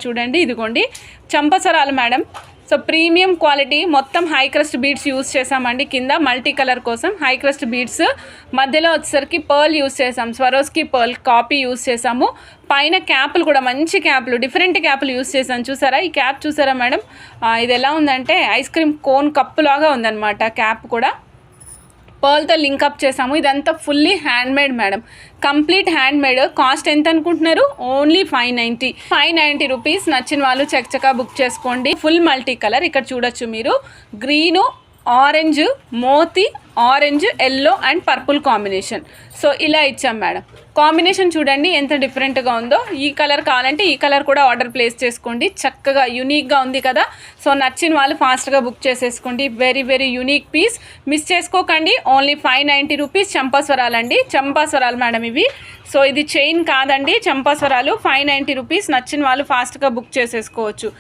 చూడండి, ఇదిగోండి చంపసరాలు madam. So premium quality, మొత్తం హై క్రస్ట్ బీడ్స్ యూస్ చేసామండి. కింద మల్టీ కలర్ కోసం హై క్రస్ట్ బీడ్స్, మధ్యలో వచ్చేసరికి పర్ల్ యూస్ చేసాం, స్వరోస్కి పర్ల్ కాపీ యూస్ చేసాము. పైన క్యాప్లు కూడా మంచి క్యాప్లు, డిఫరెంట్ క్యాప్లు యూస్ చేసాను. చూసారా ఈ క్యాప్ చూసారా మేడం, ఇది ఎలా ఉందంటే ఐస్ క్రీమ్ కోన్ కప్పు లాగా ఉందన్నమాట. క్యాప్ కూడా పర్ల్తో లింకప్ చేసాము. ఇదంతా fully handmade madam, complete handmade. Cost ఎంత అనుకుంటున్నారు? Only 590 rupees. నచ్చిన వాళ్ళు చకచకా బుక్ చేసుకోండి. ఫుల్ మల్టీ కలర్, ఇక్కడ చూడొచ్చు మీరు, గ్రీను, ఆరెంజ్, మోతీ orange, yellow and purple combination. So ఇలా ఇచ్చాం మేడం. కాంబినేషన్ చూడండి ఎంత డిఫరెంట్గా ఉందో. ఈ కలర్ కావాలంటే ఈ కలర్ కూడా ఆర్డర్ ప్లేస్ చేసుకోండి. చక్కగా యూనిక్గా ఉంది కదా. సో నచ్చిన వాళ్ళు ఫాస్ట్గా బుక్ చేసేసుకోండి. Very very unique piece, miss చేసుకోకండి. Only 590 rupees. చంపాస్వరాలు అండి, చంపాస్వరాలు మేడం ఇవి. సో ఇది చైన్ కాదండి, చంపాస్వరాలు. 590 రూపీస్. నచ్చిన వాళ్ళు ఫాస్ట్గా బుక్ చేసేసుకోవచ్చు.